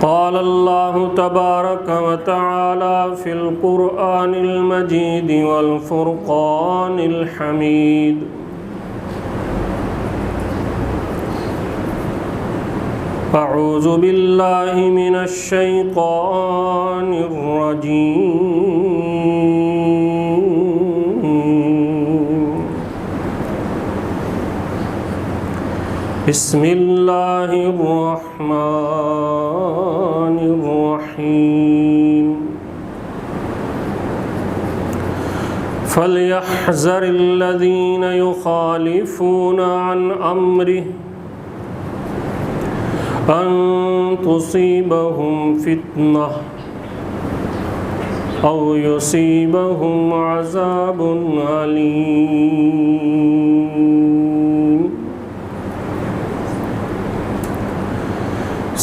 قال الله تبارك وتعالى في القرآن المجيد والفرقان الحميد أعوذ بالله من الشيطان الرجيم بسم الله الرحمن الرحيم فليحذر الذين يخالفون عن أمره أن تصيبهم فتنة أو يصيبهم عذاب أليم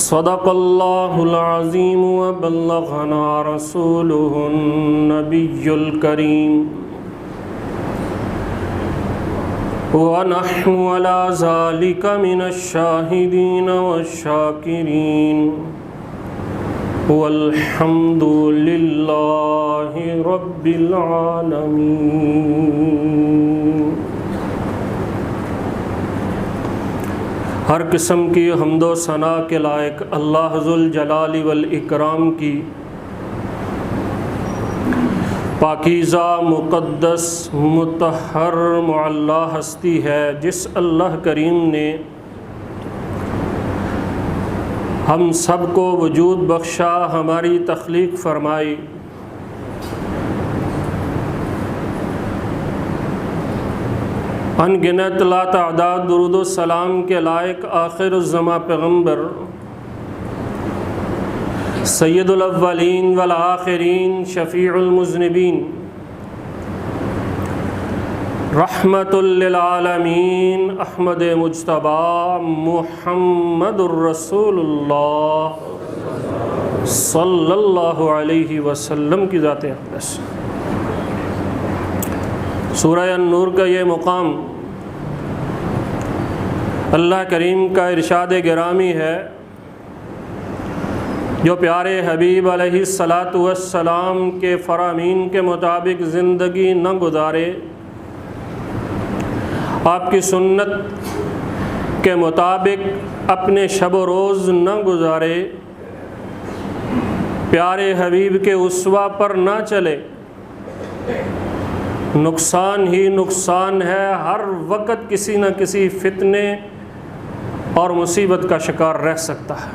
صدق الله العظيم وبلغنا رسوله النبي الكريم ونحن على ذلك من الشاهدين والشاكرين والحمد لله رب العالمين۔ ہر قسم کی حمد و ثنا کے لائق اللہ ذوالجلال والاکرام کی پاکیزہ مقدس مطہر معلی ہستی ہے، جس اللہ کریم نے ہم سب کو وجود بخشا، ہماری تخلیق فرمائی، ان گنت لا تعداد درود و سلام کے لائق آخر الزماں پیغمبر سید الاولین والآخرین شفیع المذنبین رحمت للعالمین احمد مجتبی محمد الرسول اللہ صلی اللہ علیہ وسلم کی ذات اقدس۔ سورہ النور کا یہ مقام اللہ کریم کا ارشاد گرامی ہے، جو پیارے حبیب علیہ السلام کے فرامین کے مطابق زندگی نہ گزارے، آپ کی سنت کے مطابق اپنے شب و روز نہ گزارے، پیارے حبیب کے اسوہ پر نہ چلے، نقصان ہی نقصان ہے، ہر وقت کسی نہ کسی فتنے اور مصیبت کا شکار رہ سکتا ہے۔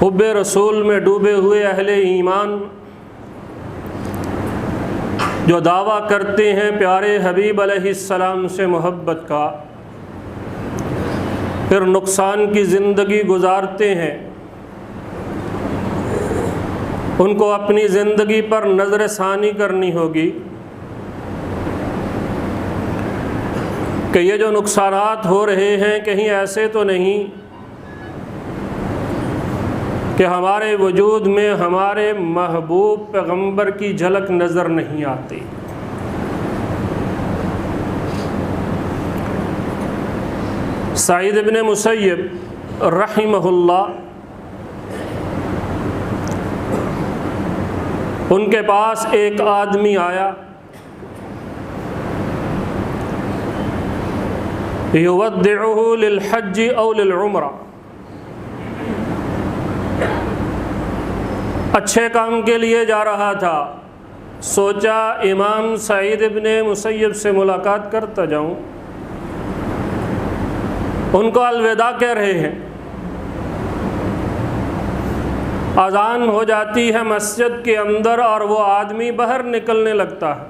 حب رسول میں ڈوبے ہوئے اہل ایمان جو دعویٰ کرتے ہیں پیارے حبیب علیہ السلام سے محبت کا، پھر نقصان کی زندگی گزارتے ہیں، ان کو اپنی زندگی پر نظر ثانی کرنی ہوگی کہ یہ جو نقصانات ہو رہے ہیں کہیں ایسے تو نہیں کہ ہمارے وجود میں ہمارے محبوب پیغمبر کی جھلک نظر نہیں آتی۔ سعید بن مسیب رحمہ اللہ، ان کے پاس ایک آدمی آیا، یودعہ للحج او للعمرہ، اچھے کام کے لیے جا رہا تھا، سوچا امام سعید ابن مسیب سے ملاقات کرتا جاؤں، ان کو الوداع کہہ رہے ہیں، اذان ہو جاتی ہے مسجد کے اندر اور وہ آدمی باہر نکلنے لگتا ہے۔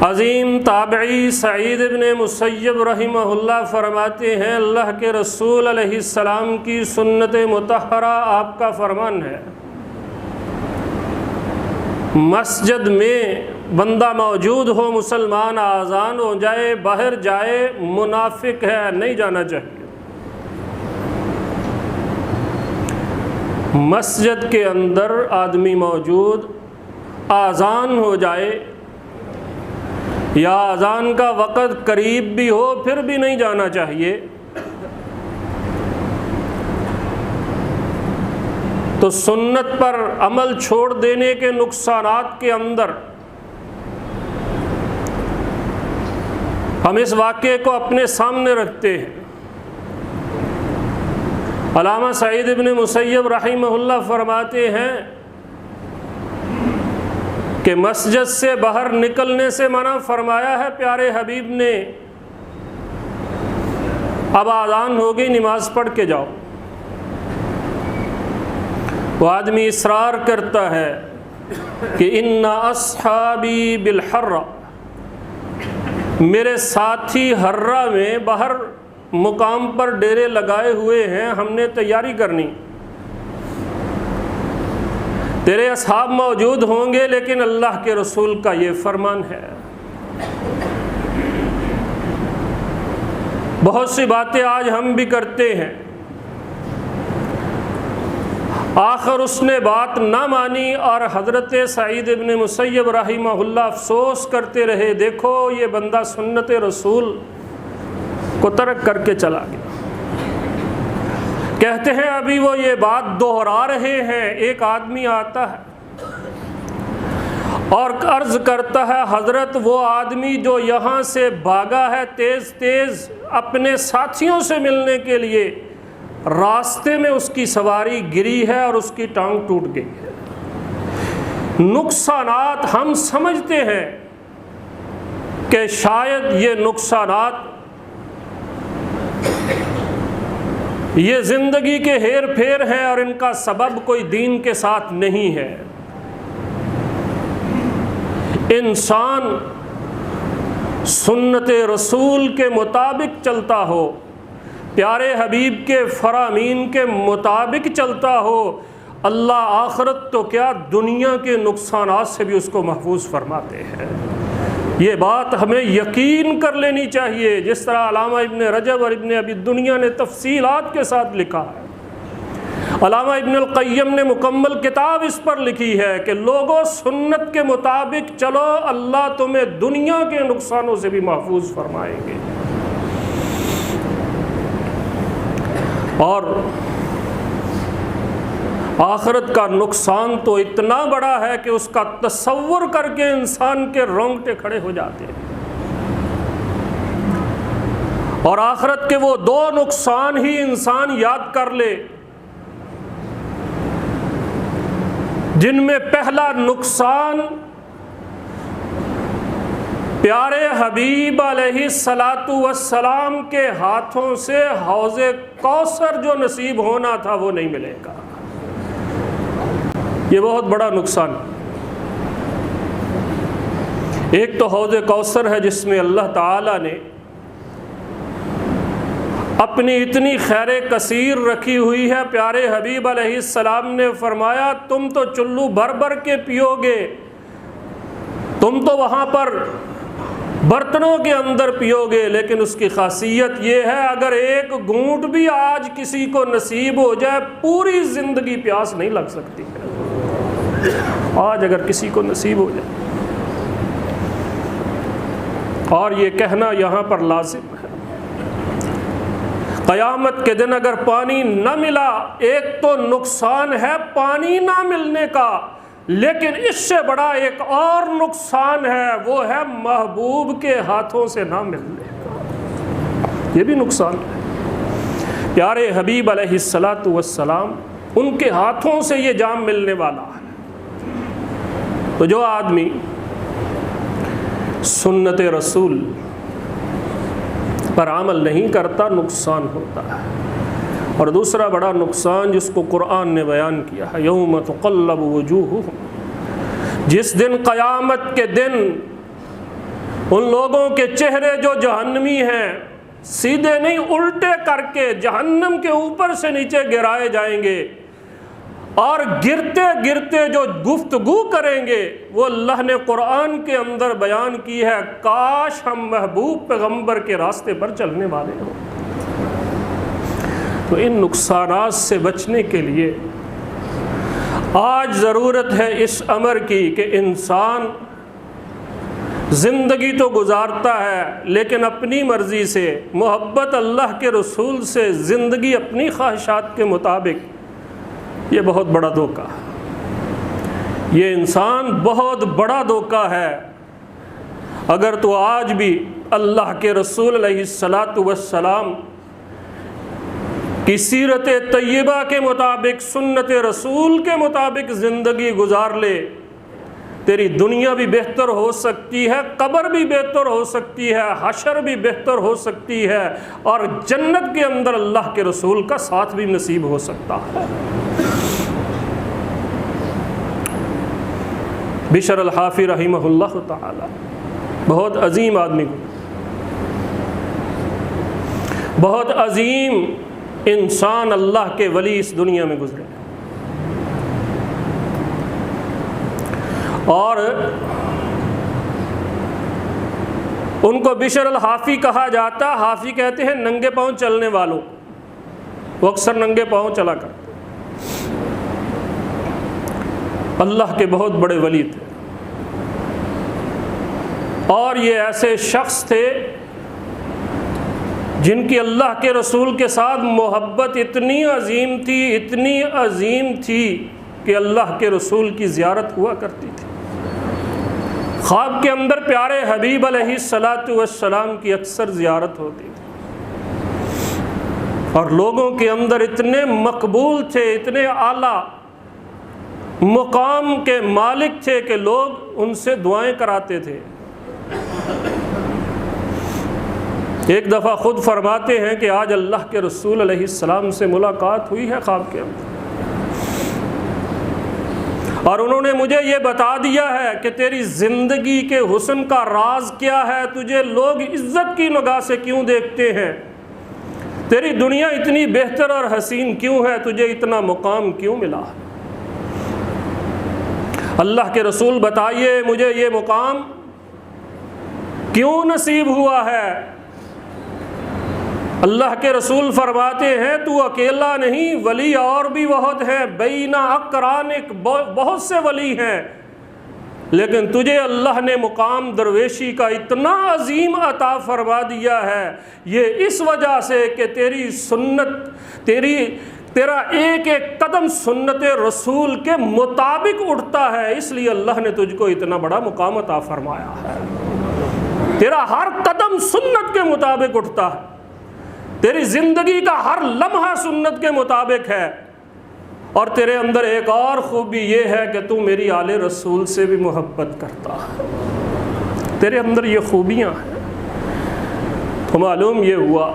عظیم تابعی سعید ابن مسیب رحمہ اللہ فرماتے ہیں، اللہ کے رسول علیہ السلام کی سنت مطہرہ آپ کا فرمان ہے، مسجد میں بندہ موجود ہو، مسلمان آذان ہو جائے، باہر جائے، منافق ہے، نہیں جانا چاہیے۔ مسجد کے اندر آدمی موجود، آذان ہو جائے، یا اذان کا وقت قریب بھی ہو پھر بھی نہیں جانا چاہیے، تو سنت پر عمل چھوڑ دینے کے نقصانات کے اندر ہم اس واقعے کو اپنے سامنے رکھتے ہیں۔ علامہ سعید ابن مسیب رحمہ اللہ فرماتے ہیں کہ مسجد سے باہر نکلنے سے منع فرمایا ہے پیارے حبیب نے، اب اذان ہوگی نماز پڑھ کے جاؤ۔ وہ آدمی اصرار کرتا ہے کہ ان اصحابی بالحرہ، میرے ساتھی حرہ میں باہر مقام پر ڈیرے لگائے ہوئے ہیں، ہم نے تیاری کرنی، تیرے اصحاب موجود ہوں گے، لیکن اللہ کے رسول کا یہ فرمان ہے۔ بہت سی باتیں آج ہم بھی کرتے ہیں، آخر اس نے بات نہ مانی اور حضرت سعید ابن مسیب رحمہ اللہ افسوس کرتے رہے، دیکھو یہ بندہ سنت رسول کو ترک کر کے چلا گیا۔ کہتے ہیں ابھی وہ یہ بات دہرا رہے ہیں، ایک آدمی آتا ہے اور عرض کرتا ہے حضرت وہ آدمی جو یہاں سے بھاگا ہے تیز تیز اپنے ساتھیوں سے ملنے کے لیے، راستے میں اس کی سواری گری ہے اور اس کی ٹانگ ٹوٹ گئی ہے۔ نقصانات ہم سمجھتے ہیں کہ شاید یہ نقصانات یہ زندگی کے ہیر پھیر ہیں اور ان کا سبب کوئی دین کے ساتھ نہیں ہے۔ انسان سنت رسول کے مطابق چلتا ہو، پیارے حبیب کے فرامین کے مطابق چلتا ہو، اللہ آخرت تو کیا دنیا کے نقصانات سے بھی اس کو محفوظ فرماتے ہیں۔ یہ بات ہمیں یقین کر لینی چاہیے، جس طرح علامہ ابن رجب اور ابن ابی دنیا نے تفصیلات کے ساتھ لکھا ہے۔ علامہ ابن القیم نے مکمل کتاب اس پر لکھی ہے کہ لوگوں سنت کے مطابق چلو، اللہ تمہیں دنیا کے نقصانوں سے بھی محفوظ فرمائیں گے۔ اور آخرت کا نقصان تو اتنا بڑا ہے کہ اس کا تصور کر کے انسان کے رونگٹے کھڑے ہو جاتے ہیں۔ اور آخرت کے وہ دو نقصان ہی انسان یاد کر لے، جن میں پہلا نقصان پیارے حبیب علیہ الصلاۃ والسلام کے ہاتھوں سے حوض کوثر جو نصیب ہونا تھا وہ نہیں ملے گا۔ یہ بہت بڑا نقصان۔ ایک تو حوض کوثر ہے جس میں اللہ تعالیٰ نے اپنی اتنی خیر کثیر رکھی ہوئی ہے۔ پیارے حبیب علیہ السلام نے فرمایا تم تو چلو بھر بھر کے پیو گے، تم تو وہاں پر برتنوں کے اندر پیو گے، لیکن اس کی خاصیت یہ ہے اگر ایک گھونٹ بھی آج کسی کو نصیب ہو جائے پوری زندگی پیاس نہیں لگ سکتی ہے۔ آج اگر کسی کو نصیب ہو جائے، اور یہ کہنا یہاں پر لازم ہے، قیامت کے دن اگر پانی نہ ملا، ایک تو نقصان ہے پانی نہ ملنے کا، لیکن اس سے بڑا ایک اور نقصان ہے، وہ ہے محبوب کے ہاتھوں سے نہ ملنے کا۔ یہ بھی نقصان ہے۔ پیارے حبیب علیہ الصلاۃ والسلام ان کے ہاتھوں سے یہ جام ملنے والا ہے۔ تو جو آدمی سنت رسول پر عمل نہیں کرتا نقصان ہوتا ہے۔ اور دوسرا بڑا نقصان جس کو قرآن نے بیان کیا ہے، یوم تقلب وجوہہم، جس دن قیامت کے دن ان لوگوں کے چہرے جو جہنمی ہیں سیدھے نہیں الٹے کر کے جہنم کے اوپر سے نیچے گرائے جائیں گے، اور گرتے گرتے جو گفتگو کریں گے وہ اللہ نے قرآن کے اندر بیان کی ہے، کاش ہم محبوب پیغمبر کے راستے پر چلنے والے ہوں۔ تو ان نقصانات سے بچنے کے لیے آج ضرورت ہے اس امر کی کہ انسان زندگی تو گزارتا ہے لیکن اپنی مرضی سے، محبت اللہ کے رسول سے، زندگی اپنی خواہشات کے مطابق، یہ بہت بڑا دھوکہ ہے۔ یہ انسان بہت بڑا دھوکہ ہے۔ اگر تو آج بھی اللہ کے رسول علیہ الصلاۃ والسلام کی سیرت طیبہ کے مطابق، سنت رسول کے مطابق زندگی گزار لے، تیری دنیا بھی بہتر ہو سکتی ہے، قبر بھی بہتر ہو سکتی ہے، حشر بھی بہتر ہو سکتی ہے، اور جنت کے اندر اللہ کے رسول کا ساتھ بھی نصیب ہو سکتا ہے۔ بشر الحافی رحمہ اللہ تعالی بہت عظیم آدمی کو، بہت عظیم انسان، اللہ کے ولی اس دنیا میں گزرے، اور ان کو بشر الحافی کہا جاتا۔ حافی کہتے ہیں ننگے پاؤں چلنے والوں، وہ اکثر ننگے پاؤں چلا کرتے، اللہ کے بہت بڑے ولی تھے، اور یہ ایسے شخص تھے جن کی اللہ کے رسول کے ساتھ محبت اتنی عظیم تھی، اتنی عظیم تھی کہ اللہ کے رسول کی زیارت ہوا کرتی تھی۔ خواب کے اندر پیارے حبیب علیہ الصلاۃ والسلام کی اکثر زیارت ہوتی تھی، اور لوگوں کے اندر اتنے مقبول تھے، اتنے اعلیٰ مقام کے مالک تھے کہ لوگ ان سے دعائیں کراتے تھے۔ ایک دفعہ خود فرماتے ہیں کہ آج اللہ کے رسول علیہ السلام سے ملاقات ہوئی ہے خواب کے اندر، اور انہوں نے مجھے یہ بتا دیا ہے کہ تیری زندگی کے حسن کا راز کیا ہے، تجھے لوگ عزت کی نگاہ سے کیوں دیکھتے ہیں، تیری دنیا اتنی بہتر اور حسین کیوں ہے، تجھے اتنا مقام کیوں ملا۔ اللہ کے رسول بتائیے مجھے یہ مقام کیوں نصیب ہوا ہے؟ اللہ کے رسول فرماتے ہیں تو اکیلا نہیں، ولی اور بھی بہت ہیں، بین اقرانک بہت سے ولی ہیں، لیکن تجھے اللہ نے مقام درویشی کا اتنا عظیم عطا فرما دیا ہے، یہ اس وجہ سے کہ تیری سنت، تیرا ایک ایک قدم سنت رسول کے مطابق اٹھتا ہے، اس لیے اللہ نے تجھ کو اتنا بڑا مقام عطا فرمایا ہے۔ تیرا ہر قدم سنت کے مطابق اٹھتا ہے، تیری زندگی کا ہر لمحہ سنت کے مطابق ہے، اور تیرے اندر ایک اور خوبی یہ ہے کہ تو میری آل رسول سے بھی محبت کرتا ہے، تیرے اندر یہ خوبیاں ہیں۔ تو معلوم یہ ہوا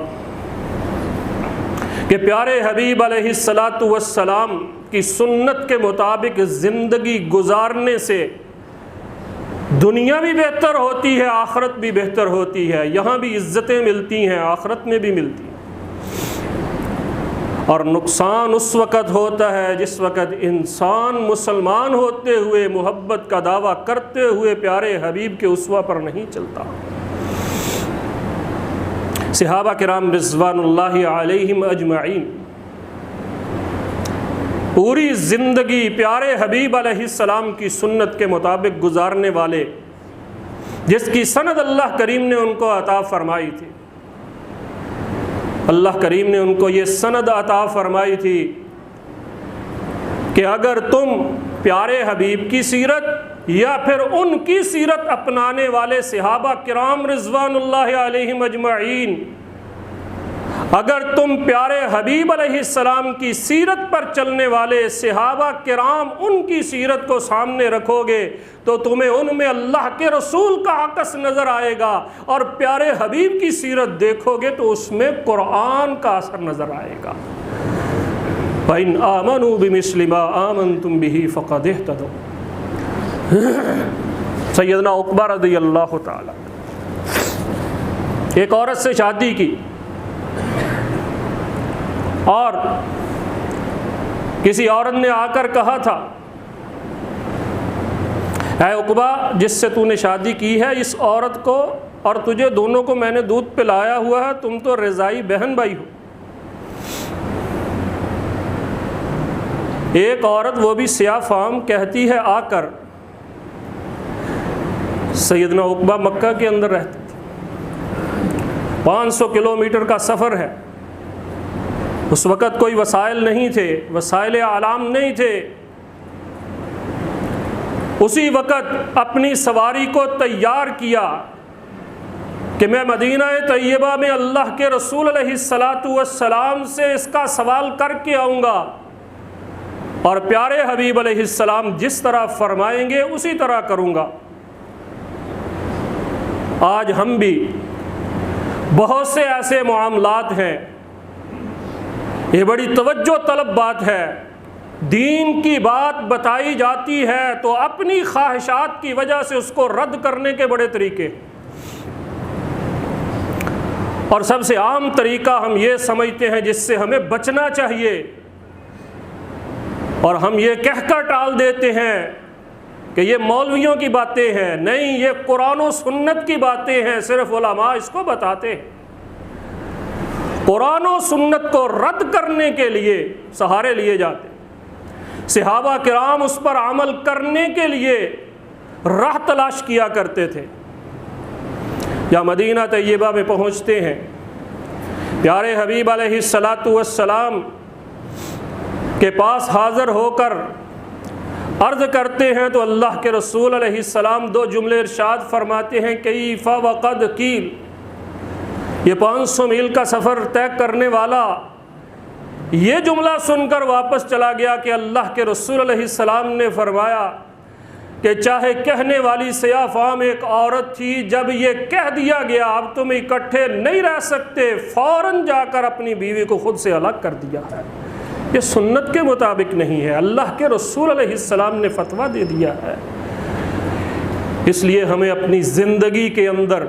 کہ پیارے حبیب علیہ الصلاۃ والسلام کی سنت کے مطابق زندگی گزارنے سے دنیا بھی بہتر ہوتی ہے، آخرت بھی بہتر ہوتی ہے، یہاں بھی عزتیں ملتی ہیں، آخرت میں بھی ملتی ہیں، اور نقصان اس وقت ہوتا ہے جس وقت انسان مسلمان ہوتے ہوئے، محبت کا دعویٰ کرتے ہوئے پیارے حبیب کے اسوہ پر نہیں چلتا۔ صحابہ کرام رضوان اللہ علیہم اجمعین پوری زندگی پیارے حبیب علیہ السلام کی سنت کے مطابق گزارنے والے، جس کی سند اللہ کریم نے ان کو عطا فرمائی تھی، اللہ کریم نے ان کو یہ سند عطا فرمائی تھی کہ اگر تم پیارے حبیب کی سیرت یا پھر ان کی سیرت اپنانے والے صحابہ کرام رضوان اللہ علیہم اجمعین، اگر تم پیارے حبیب علیہ السلام کی سیرت پر چلنے والے صحابہ کرام ان کی سیرت کو سامنے رکھو گے تو تمہیں ان میں اللہ کے رسول کا عکس نظر آئے گا، اور پیارے حبیب کی سیرت دیکھو گے تو اس میں قرآن کا اثر نظر آئے گا۔ فَإِنْ آمَنُوا بِمِثْلِ مَا آمَنْتُمْ بِهِ فَقَدِ اهْتَدَوْا۔ سیدنا عقبہ رضی اللہ تعالی ایک عورت سے شادی کی، اور کسی عورت نے آ کر کہا تھا اے عقبہ جس سے تو نے شادی کی ہے، اس عورت کو اور تجھے دونوں کو میں نے دودھ پلایا ہوا ہے، تم تو رضائی بہن بھائی ہو۔ ایک عورت وہ بھی سیاہ فام کہتی ہے آ کر سیدنا عقبہ مکہ کے اندر رہتے تھے، 500 کلومیٹر کا سفر ہے، اس وقت کوئی وسائل نہیں تھے، وسائل اعلام نہیں تھے۔ اسی وقت اپنی سواری کو تیار کیا کہ میں مدینہ طیبہ میں اللہ کے رسول علیہ السلام سے اس کا سوال کر کے آؤں گا، اور پیارے حبیب علیہ السلام جس طرح فرمائیں گے اسی طرح کروں گا۔ آج ہم بھی بہت سے ایسے معاملات ہیں، یہ بڑی توجہ طلب بات ہے، دین کی بات بتائی جاتی ہے تو اپنی خواہشات کی وجہ سے اس کو رد کرنے کے بڑے طریقے، اور سب سے عام طریقہ ہم یہ سمجھتے ہیں جس سے ہمیں بچنا چاہیے، اور ہم یہ کہہ کر ٹال دیتے ہیں کہ یہ مولویوں کی باتیں ہیں۔ نہیں، یہ قرآن و سنت کی باتیں ہیں، صرف علماء اس کو بتاتے ہیں۔ قرآن و سنت کو رد کرنے کے لیے سہارے لیے جاتے، صحابہ کرام اس پر عمل کرنے کے لیے راہ تلاش کیا کرتے تھے۔ یا مدینہ طیبہ میں پہنچتے ہیں، پیارے حبیب علیہ السلام کے پاس حاضر ہو کر عرض کرتے ہیں تو اللہ کے رسول علیہ السلام دو جملے ارشاد فرماتے ہیں، کیف وقد قیل۔ یہ 500 میل کا سفر طے کرنے والا یہ جملہ سن کر واپس چلا گیا کہ اللہ کے رسول علیہ السلام نے فرمایا کہ چاہے کہنے والی سیاہ فام ایک عورت تھی، جب یہ کہہ دیا گیا اب تم اکٹھے نہیں رہ سکتے، فوراً جا کر اپنی بیوی کو خود سے الگ کر دیا ہے۔ یہ سنت کے مطابق نہیں ہے، اللہ کے رسول علیہ السلام نے فتویٰ دے دیا ہے۔ اس لیے ہمیں اپنی زندگی کے اندر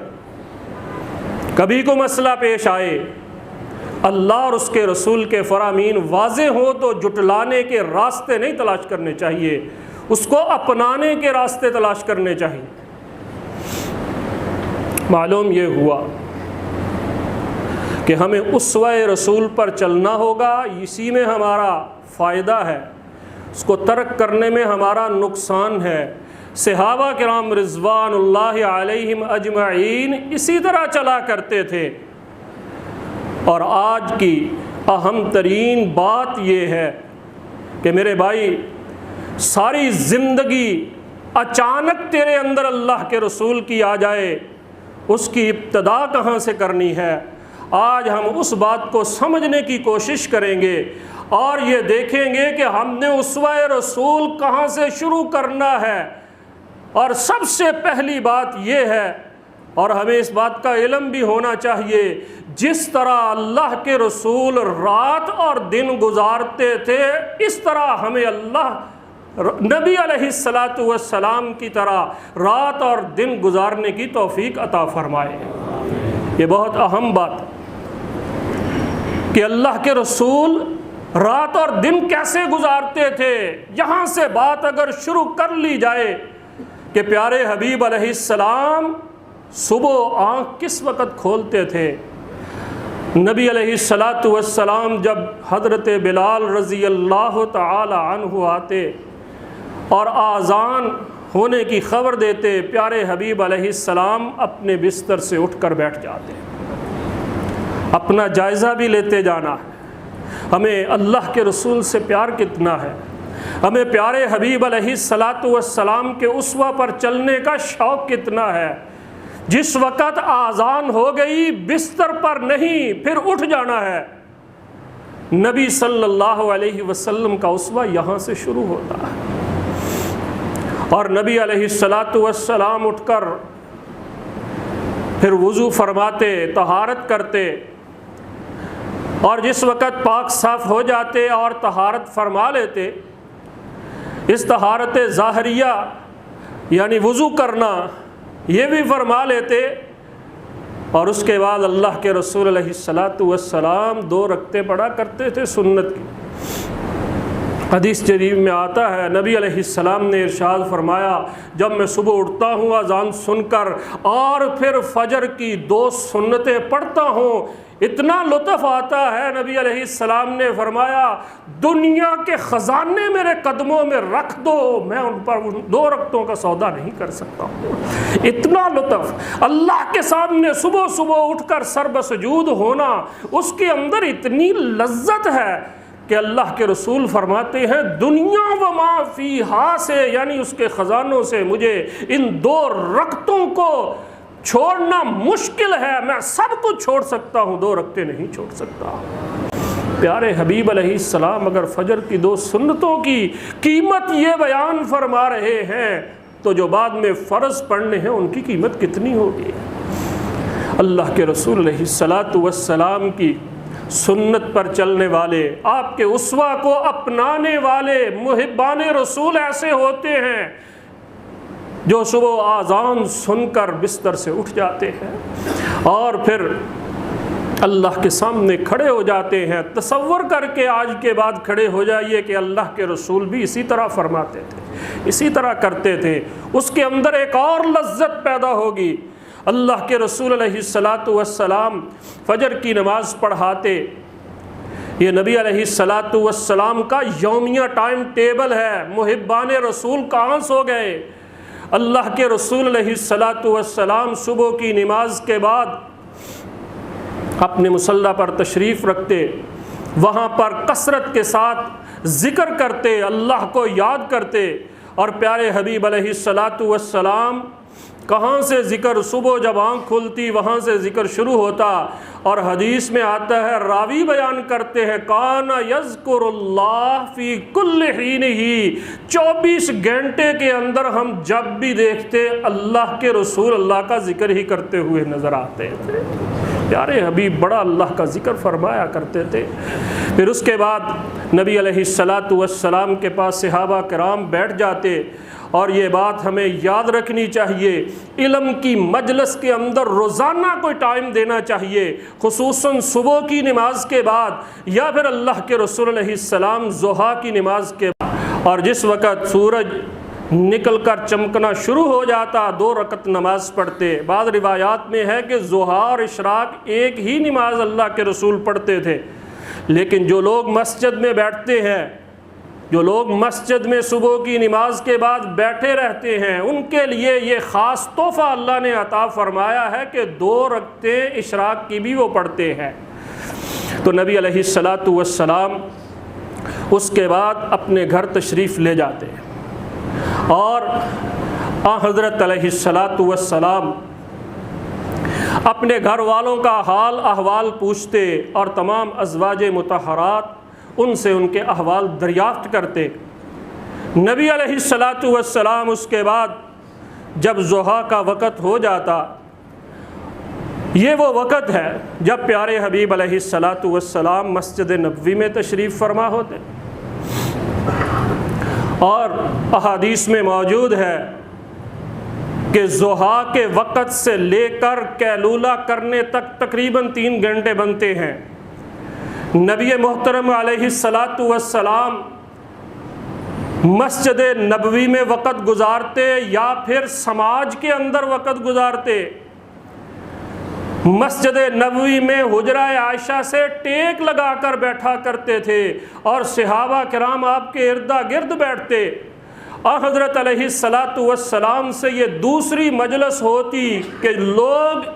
کبھی کو مسئلہ پیش آئے، اللہ اور اس کے رسول کے فرامین واضح ہوں تو جٹلانے کے راستے نہیں تلاش کرنے چاہیے، اس کو اپنانے کے راستے تلاش کرنے چاہیے۔ معلوم یہ ہوا کہ ہمیں اسوہ رسول پر چلنا ہوگا، اسی میں ہمارا فائدہ ہے، اس کو ترک کرنے میں ہمارا نقصان ہے۔ صحابہ کرام رضوان اللہ علیہم اجمعین اسی طرح چلا کرتے تھے، اور آج کی اہم ترین بات یہ ہے کہ میرے بھائی، ساری زندگی اچانک تیرے اندر اللہ کے رسول کی آ جائے، اس کی ابتدا کہاں سے کرنی ہے؟ آج ہم اس بات کو سمجھنے کی کوشش کریں گے اور یہ دیکھیں گے کہ ہم نے اسوہ رسول کہاں سے شروع کرنا ہے۔ اور سب سے پہلی بات یہ ہے، اور ہمیں اس بات کا علم بھی ہونا چاہیے، جس طرح اللہ کے رسول رات اور دن گزارتے تھے، اس طرح ہمیں نبی علیہ السلام کی طرح رات اور دن گزارنے کی توفیق عطا فرمائے۔ یہ بہت اہم بات ہے کہ اللہ کے رسول رات اور دن کیسے گزارتے تھے۔ یہاں سے بات اگر شروع کر لی جائے کہ پیارے حبیب علیہ السلام صبح آنکھ کس وقت کھولتے تھے؟ نبی علیہ السلام جب حضرت بلال رضی اللہ تعالی عنہ آتے اور آذان ہونے کی خبر دیتے، پیارے حبیب علیہ السلام اپنے بستر سے اٹھ کر بیٹھ جاتے۔ اپنا جائزہ بھی لیتے جانا ہے، ہمیں اللہ کے رسول سے پیار کتنا ہے، ہمیں پیارے حبیب علیہ السلام کے اسوہ پر چلنے کا شوق کتنا ہے۔ جس وقت آذان ہو گئی بستر پر نہیں، پھر اٹھ جانا ہے۔ نبی صلی اللہ علیہ وسلم کا اسوہ یہاں سے شروع ہوتا ہے، اور نبی علیہ السلام اٹھ کر پھر وضو فرماتے، طہارت کرتے، اور جس وقت پاک صاف ہو جاتے اور طہارت فرما لیتے، اس طہارت ظاہریہ یعنی وضو کرنا یہ بھی فرما لیتے، اور اس کے بعد اللہ کے رسول علیہ السلام 2 رکعتیں پڑھا کرتے تھے سنت کی۔ حدیث شریف میں آتا ہے نبی علیہ السلام نے ارشاد فرمایا جب میں صبح اٹھتا ہوں اذان سن کر اور پھر فجر کی 2 سنتیں پڑھتا ہوں اتنا لطف آتا ہے، نبی علیہ السلام نے فرمایا دنیا کے خزانے میرے قدموں میں رکھ دو، میں ان پر 2 رکعتوں کا سودا نہیں کر سکتا ہوں۔ اتنا لطف اللہ کے سامنے صبح صبح اٹھ کر سر بسجود ہونا، اس کے اندر اتنی لذت ہے کہ اللہ کے رسول فرماتے ہیں دنیا و ما فیہا سے، یعنی اس کے خزانوں سے مجھے ان 2 رکعتوں کو چھوڑنا مشکل ہے، میں سب کچھ چھوڑ سکتا ہوں، 2 رکعتیں نہیں چھوڑ سکتا۔ پیارے حبیب علیہ السلام اگر فجر کی 2 سنتوں کی قیمت یہ بیان فرما رہے ہیں تو جو بعد میں فرض پڑھنے ہیں ان کی قیمت کتنی ہوگی؟ اللہ کے رسول علیہ السلام کی سنت پر چلنے والے، آپ کے اسوہ کو اپنانے والے محبان رسول ایسے ہوتے ہیں جو صبح آذان سن کر بستر سے اٹھ جاتے ہیں اور پھر اللہ کے سامنے کھڑے ہو جاتے ہیں۔ تصور کر کے آج کے بعد کھڑے ہو جائیے کہ اللہ کے رسول بھی اسی طرح فرماتے تھے، اسی طرح کرتے تھے، اس کے اندر ایک اور لذت پیدا ہوگی۔ اللہ کے رسول علیہ السلام فجر کی نماز پڑھاتے، یہ نبی علیہ السلام کا یومیہ ٹائم ٹیبل ہے۔ محبان رسول کہاں سو گئے؟ اللہ کے رسول علیہ السلام صبح کی نماز کے بعد اپنے مصلی پر تشریف رکھتے، وہاں پر کثرت کے ساتھ ذکر کرتے، اللہ کو یاد کرتے، اور پیارے حبیب علیہ السلام کہاں سے ذکر؟ صبح جب آنکھ کھلتی وہاں سے ذکر شروع ہوتا، اور حدیث میں آتا ہے راوی بیان کرتے ہیں کان یذکر اللہ فی کل حین ہی، 24 گھنٹے کے اندر ہم جب بھی دیکھتے اللہ کے رسول اللہ کا ذکر ہی کرتے ہوئے نظر آتے تھے۔ پیارے حبیب بڑا اللہ کا ذکر فرمایا کرتے تھے۔ پھر اس کے بعد نبی علیہ السلام کے پاس صحابہ کرام بیٹھ جاتے، اور یہ بات ہمیں یاد رکھنی چاہیے، علم کی مجلس کے اندر روزانہ کوئی ٹائم دینا چاہیے، خصوصاً صبح کی نماز کے بعد یا پھر اللہ کے رسول علیہ السلام ضحیٰ کی نماز کے بعد، اور جس وقت سورج نکل کر چمکنا شروع ہو جاتا 2 رکعت نماز پڑھتے۔ بعض روایات میں ہے کہ ضحیٰ اور اشراق ایک ہی نماز اللہ کے رسول پڑھتے تھے، لیکن جو لوگ مسجد میں بیٹھتے ہیں، جو لوگ مسجد میں صبح کی نماز کے بعد بیٹھے رہتے ہیں، ان کے لیے یہ خاص تحفہ اللہ نے عطا فرمایا ہے کہ 2 رکعتیں اشراق کی بھی وہ پڑھتے ہیں۔ تو نبی علیہ السلام اس کے بعد اپنے گھر تشریف لے جاتے ہیں، اور حضرت علیہ السلام اپنے گھر والوں کا حال احوال پوچھتے، اور تمام ازواج مطہرات ان سے ان کے احوال دریافت کرتے۔ نبی علیہ السلام اس کے بعد جب ضحیٰ کا وقت ہو جاتا، یہ وہ وقت ہے جب پیارے حبیب علیہ السلام مسجد نبوی میں تشریف فرما ہوتے، اور احادیث میں موجود ہے کہ ضحیٰ کے وقت سے لے کر قیلولہ کرنے تک تقریباً 3 گھنٹے بنتے ہیں۔ نبی محترم علیہ السلام مسجد نبوی میں وقت گزارتے یا پھر سماج کے اندر وقت گزارتے؟ مسجد نبوی میں حجرہ عائشہ سے ٹیک لگا کر بیٹھا کرتے تھے، اور صحابہ کرام آپ کے اردا گرد بیٹھتے، اور حضرت علیہ السلام سے یہ دوسری مجلس ہوتی کہ لوگ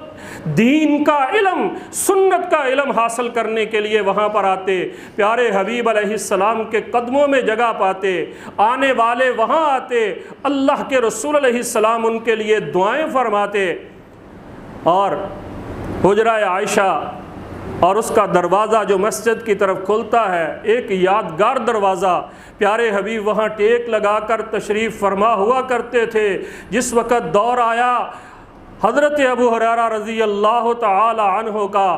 دین کا علم، سنت کا علم حاصل کرنے کے لیے وہاں پر آتے، پیارے حبیب علیہ السلام کے قدموں میں جگہ پاتے، آنے والے وہاں آتے، اللہ کے رسول علیہ السلام ان کے لیے دعائیں فرماتے، اور حجرہ عائشہ اور اس کا دروازہ جو مسجد کی طرف کھلتا ہے، ایک یادگار دروازہ، پیارے حبیب وہاں ٹیک لگا کر تشریف فرما ہوا کرتے تھے۔ جس وقت دور آیا حضرت ابو ہریرہ رضی اللہ تعالی عنہ کا،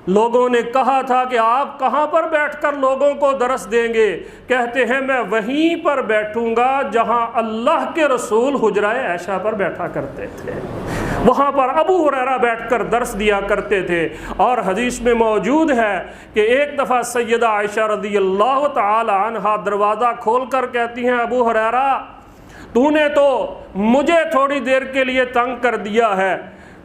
لوگوں نے کہا تھا کہ آپ کہاں پر بیٹھ کر لوگوں کو درس دیں گے؟ کہتے ہیں میں وہیں پر بیٹھوں گا جہاں اللہ کے رسول حجرہ عائشہ پر بیٹھا کرتے تھے۔ وہاں پر ابو ہریرہ بیٹھ کر درس دیا کرتے تھے۔ اور حدیث میں موجود ہے کہ ایک دفعہ سیدہ عائشہ رضی اللہ تعالی عنہا دروازہ کھول کر کہتی ہیں ابو ہریرہ تو نے تو مجھے تھوڑی دیر کے لیے تنگ کر دیا ہے۔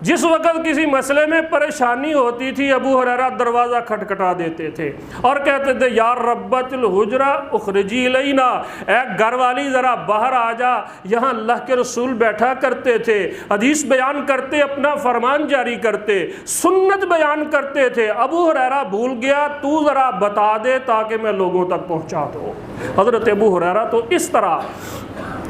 جس وقت کسی مسئلے میں پریشانی ہوتی تھی ابو ہریرہ دروازہ کھٹکھٹا دیتے تھے اور کہتے تھے یا ربۃ الحجرہ اخرجی الینا، اے گھر والی ذرا باہر آ جا۔ یہاں اللہ کے رسول بیٹھا کرتے تھے، حدیث بیان کرتے، اپنا فرمان جاری کرتے، سنت بیان کرتے تھے۔ ابو ہریرہ بھول گیا، تو ذرا بتا دے تاکہ میں لوگوں تک پہنچا دوں۔ حضرت ابو ہریرہ تو اس طرح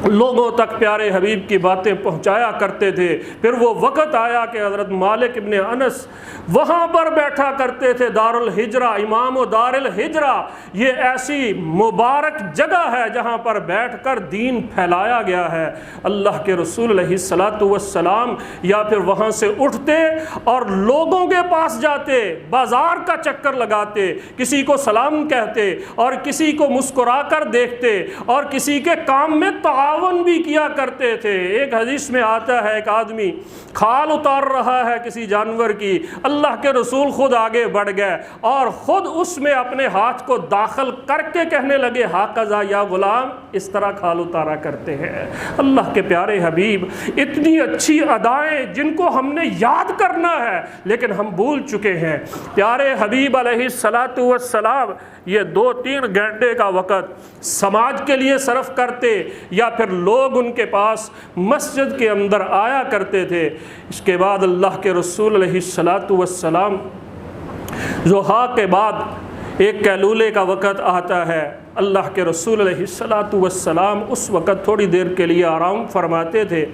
لوگوں تک پیارے حبیب کی باتیں پہنچایا کرتے تھے۔ پھر وہ وقت آیا کہ حضرت مالک ابن انس وہاں پر بیٹھا کرتے تھے، دار الہجرہ، امام و دار الہجرہ، یہ ایسی مبارک جگہ ہے جہاں پر بیٹھ کر دین پھیلایا گیا ہے۔ اللہ کے رسول علیہ الصلاۃ والسلام یا پھر وہاں سے اٹھتے اور لوگوں کے پاس جاتے، بازار کا چکر لگاتے، کسی کو سلام کہتے اور کسی کو مسکرا کر دیکھتے اور کسی کے کام میں تعاون بھی کیا کرتے تھے۔ ایک حدیث میں آتا ہے ایک آدمی کھال اتار رہا ہے کسی جانور کی، اللہ کے رسول خود آگے بڑھ گئے اور خود اس میں اپنے ہاتھ کو داخل کر کے کہنے لگے ہاکذا یا غلام، اس طرح کھال اتارا کرتے ہیں۔ اللہ کے پیارے حبیب، اتنی اچھی ادائیں جن کو ہم نے یاد کرنا ہے لیکن ہم بھول چکے ہیں۔ پیارے حبیب علیہ الصلاۃ والسلام یہ 2-3 گھنٹے کا وقت سماج کے لیے صرف کرتے یا پھر لوگ ان کے پاس مسجد کے اندر آیا کرتے تھے۔ اس کے بعد اللہ کے رسول علیہ الصلاۃ والسلام ضحیٰ کے بعد ایک قیلولے کا وقت آتا ہے۔ اللہ کے رسول علیہ الصلاۃ والسلام اس وقت تھوڑی دیر کے لیے آرام فرماتے تھے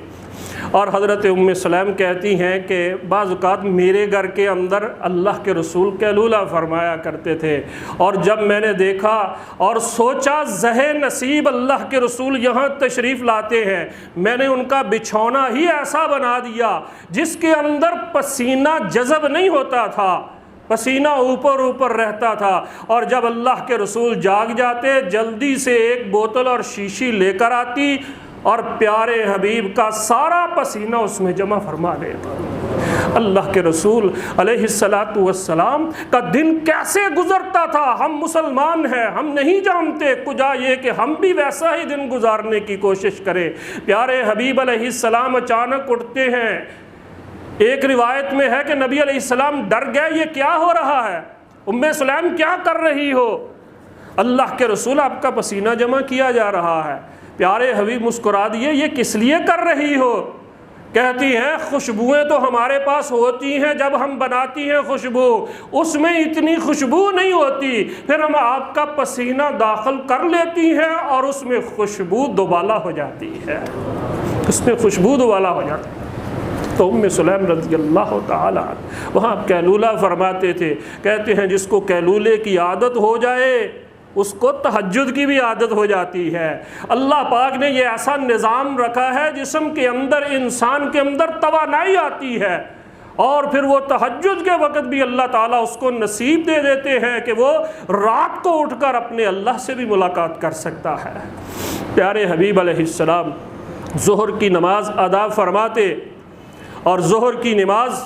اور حضرت ام سلیم کہتی ہیں کہ بعض اوقات میرے گھر کے اندر اللہ کے رسول قیلولہ فرمایا کرتے تھے، اور جب میں نے دیکھا اور سوچا زہ نصیب اللہ کے رسول یہاں تشریف لاتے ہیں، میں نے ان کا بچھونا ہی ایسا بنا دیا جس کے اندر پسینہ جذب نہیں ہوتا تھا، پسینہ اوپر اوپر رہتا تھا، اور جب اللہ کے رسول جاگ جاتے جلدی سے ایک بوتل اور شیشی لے کر آتی اور پیارے حبیب کا سارا پسینہ اس میں جمع فرما لیتا۔ اللہ کے رسول علیہ الصلاۃ والسلام کا دن کیسے گزرتا تھا ہم مسلمان ہیں، ہم نہیں جانتے، کجا یہ کہ ہم بھی ویسا ہی دن گزارنے کی کوشش کریں۔ پیارے حبیب علیہ السلام اچانک اٹھتے ہیں، ایک روایت میں ہے کہ نبی علیہ السلام ڈر گئے، یہ کیا ہو رہا ہے؟ ام سلیم کیا کر رہی ہو؟ اللہ کے رسول آپ کا پسینہ جمع کیا جا رہا ہے۔ پیارے حبیب مسکرا دیے، یہ کس لیے کر رہی ہو؟ کہتی ہیں خوشبوئیں تو ہمارے پاس ہوتی ہیں، جب ہم بناتی ہیں خوشبو اس میں اتنی خوشبو نہیں ہوتی، پھر ہم آپ کا پسینہ داخل کر لیتی ہیں اور اس میں خوشبو دوبالا ہو جاتی ہے، اس میں خوشبو دوبالا ہو جاتی ہے۔ تو ام سلیم رضی اللہ تعالیٰ وہاں قیلولہ فرماتے تھے، کہتے ہیں جس کو قیلولے کی عادت ہو جائے اس کو تہجد کی بھی عادت ہو جاتی ہے۔ اللہ پاک نے یہ ایسا نظام رکھا ہے جسم کے اندر، انسان کے اندر توانائی آتی ہے، اور پھر وہ تہجد کے وقت بھی اللہ تعالیٰ اس کو نصیب دے دیتے ہیں کہ وہ رات کو اٹھ کر اپنے اللہ سے بھی ملاقات کر سکتا ہے۔ پیارے حبیب علیہ السلام ظہر کی نماز ادا فرماتے اور ظہر کی نماز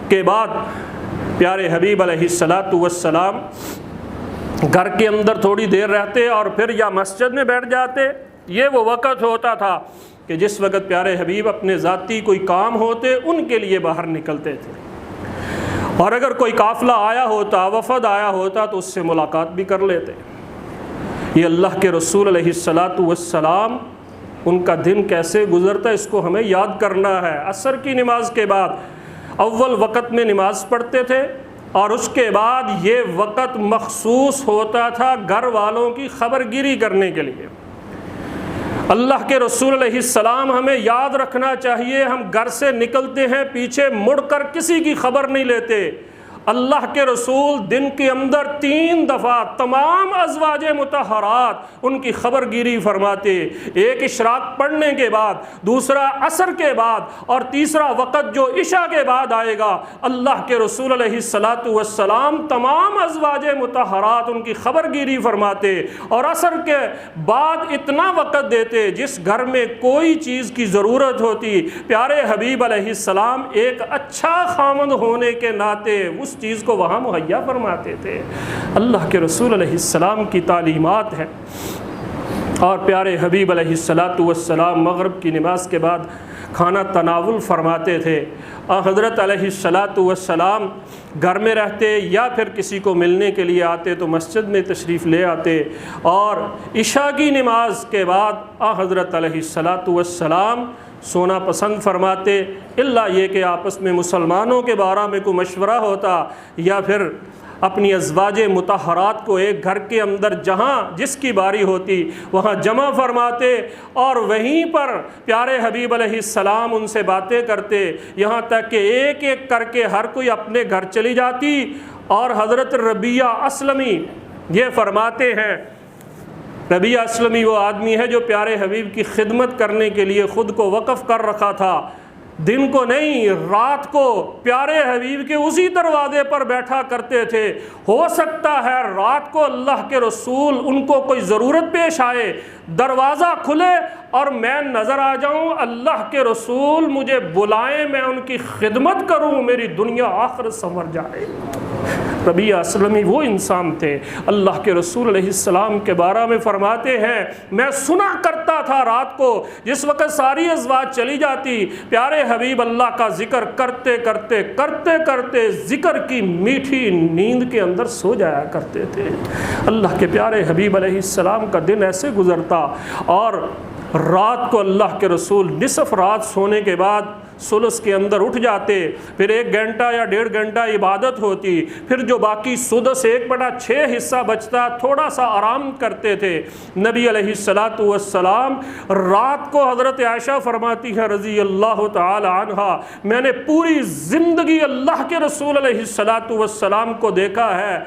کے بعد پیارے حبیب علیہ السلام گھر کے اندر تھوڑی دیر رہتے اور پھر یا مسجد میں بیٹھ جاتے۔ یہ وہ وقت ہوتا تھا کہ جس وقت پیارے حبیب اپنے ذاتی کوئی کام ہوتے ان کے لیے باہر نکلتے تھے، اور اگر کوئی قافلہ آیا ہوتا، وفد آیا ہوتا تو اس سے ملاقات بھی کر لیتے۔ یہ اللہ کے رسول علیہ الصلاۃ والسلام ان کا دن کیسے گزرتا اس کو ہمیں یاد کرنا ہے۔ عصر کی نماز کے بعد اول وقت میں نماز پڑھتے تھے، اور اس کے بعد یہ وقت مخصوص ہوتا تھا گھر والوں کی خبر گیری کرنے کے لیے۔ اللہ کے رسول علیہ السلام ہمیں یاد رکھنا چاہیے، ہم گھر سے نکلتے ہیں پیچھے مڑ کر کسی کی خبر نہیں لیتے، اللہ کے رسول دن کے اندر 3 دفعہ تمام ازواج مطہرات ان کی خبر گیری فرماتے، ایک اشراق پڑھنے کے بعد، دوسرا عصر کے بعد، اور تیسرا وقت جو عشاء کے بعد آئے گا۔ اللہ کے رسول علیہ الصلاۃ والسلام تمام ازواج مطہرات ان کی خبر گیری فرماتے، اور عصر کے بعد اتنا وقت دیتے جس گھر میں کوئی چیز کی ضرورت ہوتی، پیارے حبیب علیہ السلام ایک اچھا خامند ہونے کے ناطے اس چیز کو وہاں مہیا فرماتے تھے۔ اللہ کے رسول علیہ السلام کی تعلیمات ہیں۔ اور پیارے حبیب علیہ الصلاۃ والسلام مغرب کی نماز کے بعد کھانا تناول فرماتے تھے۔ حضرت علیہ الصلاۃ والسلام گھر میں رہتے یا پھر کسی کو ملنے کے لیے آتے تو مسجد میں تشریف لے آتے، اور عشاء کی نماز کے بعد حضرت علیہ الصلاۃ والسلام سونا پسند فرماتے، اللہ یہ کہ آپس میں مسلمانوں کے بارے میں کوئی مشورہ ہوتا، یا پھر اپنی ازواج مطہرات کو ایک گھر کے اندر جہاں جس کی باری ہوتی وہاں جمع فرماتے، اور وہیں پر پیارے حبیب علیہ السلام ان سے باتیں کرتے، یہاں تک کہ ایک ایک کر کے ہر کوئی اپنے گھر چلی جاتی۔ اور حضرت ربیعہ اسلمی یہ فرماتے ہیں، ربیعہ اسلمی وہ آدمی ہے جو پیارے حبیب کی خدمت کرنے کے لیے خود کو وقف کر رکھا تھا، دن کو نہیں رات کو پیارے حبیب کے اسی دروازے پر بیٹھا کرتے تھے۔ ہو سکتا ہے رات کو اللہ کے رسول ان کو کوئی ضرورت پیش آئے، دروازہ کھلے اور میں نظر آ جاؤں، اللہ کے رسول مجھے بلائیں، میں ان کی خدمت کروں، میری دنیا آخرت سنور جائے۔ ربیعہ اسلمی وہ انسان تھے۔ اللہ کے رسول علیہ السلام کے بارے میں فرماتے ہیں، میں سنا کرتا تھا رات کو جس وقت ساری ازواج چلی جاتی، پیارے حبیب اللہ کا ذکر کرتے کرتے کرتے کرتے ذکر کی میٹھی نیند کے اندر سو جایا کرتے تھے۔ اللہ کے پیارے حبیب علیہ السلام کا دن ایسے گزرتا، اور رات کو اللہ کے رسول نصف رات سونے کے بعد ثلث کے اندر اٹھ جاتے، پھر 1 گھنٹہ یا 1.5 گھنٹہ عبادت ہوتی، پھر جو باقی سدس 1/6 حصہ بچتا تھوڑا سا آرام کرتے تھے۔ نبی علیہ الصلاۃ والسلام رات کو حضرت عائشہ فرماتی ہیں رضی اللہ تعالی عنہا، میں نے پوری زندگی اللہ کے رسول علیہ الصلاۃ والسلام کو دیکھا ہے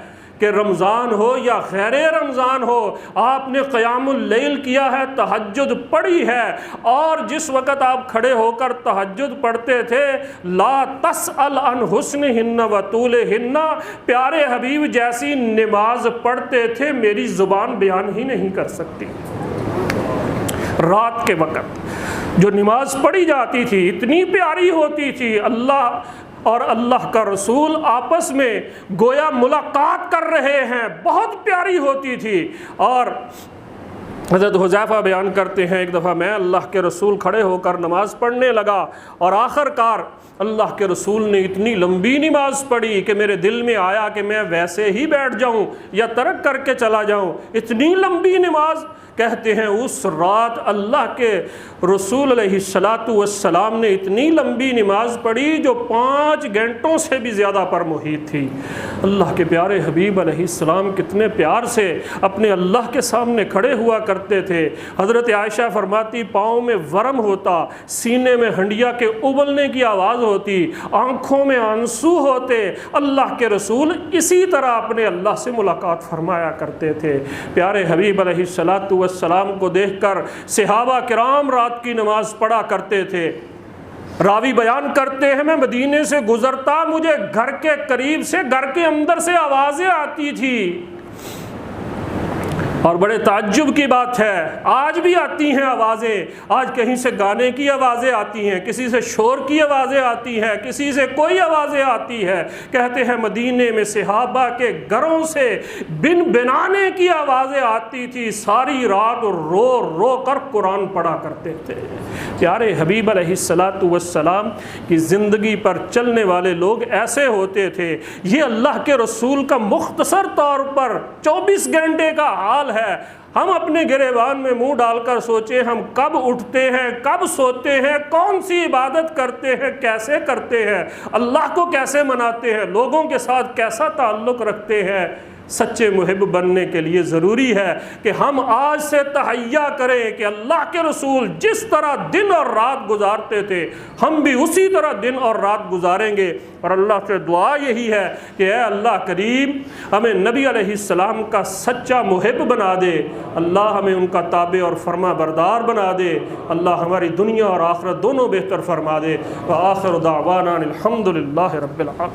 کہ رمضان ہو یا غیر رمضان ہو، آپ نے قیام اللیل کیا ہے، تہجد پڑھی ہے، اور جس وقت آپ کھڑے ہو کر تہجد پڑھتے تھے، لا تسأل عن حسنہن و طولہن، پیارے حبیب جیسی نماز پڑھتے تھے میری زبان بیان ہی نہیں کر سکتی۔ رات کے وقت جو نماز پڑھی جاتی تھی اتنی پیاری ہوتی تھی، اللہ اور اللہ کا رسول آپس میں گویا ملاقات کر رہے ہیں، بہت پیاری ہوتی تھی۔ اور حضرت حذیفہ بیان کرتے ہیں، ایک دفعہ میں اللہ کے رسول کھڑے ہو کر نماز پڑھنے لگا، اور آخر کار اللہ کے رسول نے اتنی لمبی نماز پڑھی کہ میرے دل میں آیا کہ میں ویسے ہی بیٹھ جاؤں یا ترک کر کے چلا جاؤں، اتنی لمبی نماز۔ کہتے ہیں اس رات اللہ کے رسول علیہ الصلاۃ والسلام نے اتنی لمبی نماز پڑھی جو 5 گھنٹوں سے بھی زیادہ پر محیط تھی۔ اللہ کے پیارے حبیب علیہ السلام کتنے پیار سے اپنے اللہ کے سامنے کھڑے ہوا کرتے تھے۔ حضرت عائشہ فرماتی پاؤں میں ورم ہوتا، سینے میں ہنڈیا کے ابلنے کی آواز ہوتی، آنکھوں میں آنسو ہوتے، اللہ کے رسول اسی طرح اپنے اللہ سے ملاقات فرمایا کرتے تھے۔ پیارے حبیب علیہ الصلاۃ والسلام کو دیکھ کر صحابہ کرام رات کی نماز پڑھا کرتے تھے۔ راوی بیان کرتے ہیں میں مدینے سے گزرتا، مجھے گھر کے قریب سے گھر کے اندر سے آوازیں آتی تھی، اور بڑے تعجب کی بات ہے آج بھی آتی ہیں آوازیں، آج کہیں سے گانے کی آوازیں آتی ہیں، کسی سے شور کی آوازیں آتی ہیں، کسی سے کوئی آوازیں آتی ہے۔ کہتے ہیں مدینے میں صحابہ کے گھروں سے بن بنانے کی آوازیں آتی تھی، ساری رات رو رو کر قرآن پڑھا کرتے تھے۔ پیارے حبیب علیہ الصلاۃ والسلام کی زندگی پر چلنے والے لوگ ایسے ہوتے تھے۔ یہ اللہ کے رسول کا مختصر طور پر 24 گھنٹے کا حال ہے۔ ہم اپنے گریبان میں منہ ڈال کر سوچیں ہم کب اٹھتے ہیں، کب سوتے ہیں، کون سی عبادت کرتے ہیں، کیسے کرتے ہیں، اللہ کو کیسے مناتے ہیں، لوگوں کے ساتھ کیسا تعلق رکھتے ہیں۔ سچے محب بننے کے لیے ضروری ہے کہ ہم آج سے تہیہ کریں کہ اللہ کے رسول جس طرح دن اور رات گزارتے تھے ہم بھی اسی طرح دن اور رات گزاریں گے۔ اور اللہ سے دعا یہی ہے کہ اے اللہ کریم ہمیں نبی علیہ السلام کا سچا محب بنا دے، اللہ ہمیں ان کا تابع اور فرما بردار بنا دے، اللہ ہماری دنیا اور آخرت دونوں بہتر فرما دے۔ وآخر دعوانا الحمد للہ رب العالمین۔